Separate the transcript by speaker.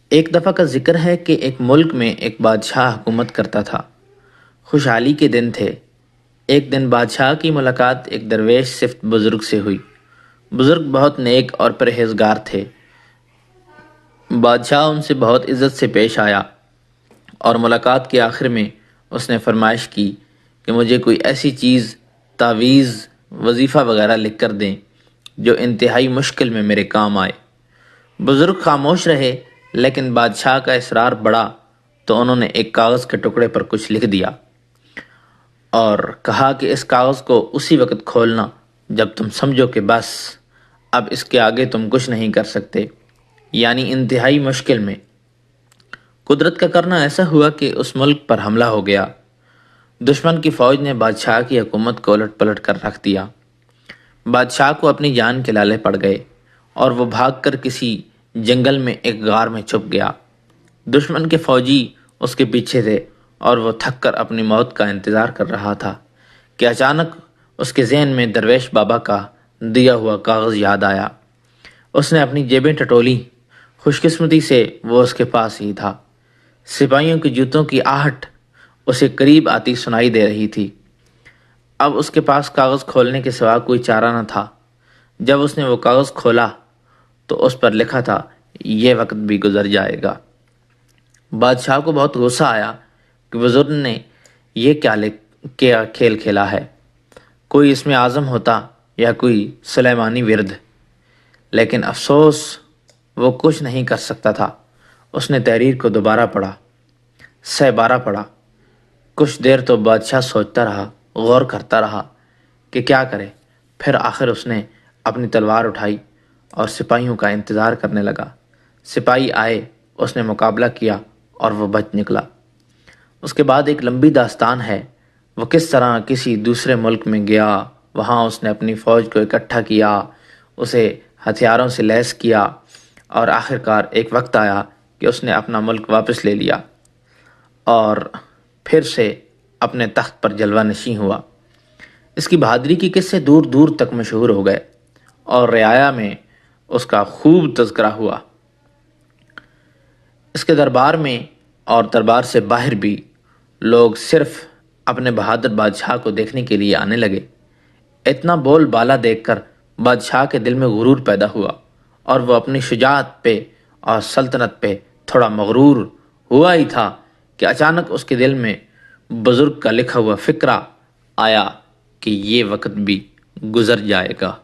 Speaker 1: ایک دفعہ کا ذکر ہے کہ ایک ملک میں ایک بادشاہ حکومت کرتا تھا۔ خوشحالی کے دن تھے۔ ایک دن بادشاہ کی ملاقات ایک درویش صفت بزرگ سے ہوئی۔ بزرگ بہت نیک اور پرہیزگار تھے۔ بادشاہ ان سے بہت عزت سے پیش آیا اور ملاقات کے آخر میں اس نے فرمائش کی کہ مجھے کوئی ایسی چیز، تعویذ، وظیفہ وغیرہ لکھ کر دیں جو انتہائی مشکل میں میرے کام آئے۔ بزرگ خاموش رہے، لیکن بادشاہ کا اصرار بڑھا تو انہوں نے ایک کاغذ کے ٹکڑے پر کچھ لکھ دیا اور کہا کہ اس کاغذ کو اسی وقت کھولنا جب تم سمجھو کہ بس اب اس کے آگے تم کچھ نہیں کر سکتے، یعنی انتہائی مشکل میں۔ قدرت کا کرنا ایسا ہوا کہ اس ملک پر حملہ ہو گیا۔ دشمن کی فوج نے بادشاہ کی حکومت کو الٹ پلٹ کر رکھ دیا۔ بادشاہ کو اپنی جان کے لالے پڑ گئے اور وہ بھاگ کر کسی جنگل میں ایک غار میں چھپ گیا۔ دشمن کے فوجی اس کے پیچھے تھے اور وہ تھک کر اپنی موت کا انتظار کر رہا تھا کہ اچانک اس کے ذہن میں درویش بابا کا دیا ہوا کاغذ یاد آیا۔ اس نے اپنی جیبیں ٹٹولی۔ خوش قسمتی سے وہ اس کے پاس ہی تھا۔ سپاہیوں کی جوتوں کی آہٹ اسے قریب آتی سنائی دے رہی تھی۔ اب اس کے پاس کاغذ کھولنے کے سوا کوئی چارہ نہ تھا۔ جب اس نے وہ کاغذ کھولا تو اس پر لکھا تھا، یہ وقت بھی گزر جائے گا۔ بادشاہ کو بہت غصہ آیا کہ بزرگ نے یہ کیا کھیل کھیلا ہے۔ کوئی اسم اعظم ہوتا یا کوئی سلیمانی ورد، لیکن افسوس وہ کچھ نہیں کر سکتا تھا۔ اس نے تحریر کو دوبارہ پڑھا، سہ بارہ پڑھا۔ کچھ دیر تو بادشاہ سوچتا رہا، غور کرتا رہا کہ کیا کرے۔ پھر آخر اس نے اپنی تلوار اٹھائی اور سپاہیوں کا انتظار کرنے لگا۔ سپاہی آئے، اس نے مقابلہ کیا اور وہ بچ نکلا۔ اس کے بعد ایک لمبی داستان ہے، وہ کس طرح کسی دوسرے ملک میں گیا، وہاں اس نے اپنی فوج کو اکٹھا کیا، اسے ہتھیاروں سے لیس کیا اور آخرکار ایک وقت آیا کہ اس نے اپنا ملک واپس لے لیا اور پھر سے اپنے تخت پر جلوہ نشیں ہوا۔ اس کی بہادری کی قصے دور دور تک مشہور ہو گئے اور رعایا میں اس کا خوب تذکرہ ہوا۔ اس کے دربار میں اور دربار سے باہر بھی لوگ صرف اپنے بہادر بادشاہ کو دیکھنے کے لیے آنے لگے۔ اتنا بول بالا دیکھ کر بادشاہ کے دل میں غرور پیدا ہوا اور وہ اپنی شجاعت پہ اور سلطنت پہ تھوڑا مغرور ہوا ہی تھا کہ اچانک اس کے دل میں بزرگ کا لکھا ہوا فقرہ آیا کہ یہ وقت بھی گزر جائے گا۔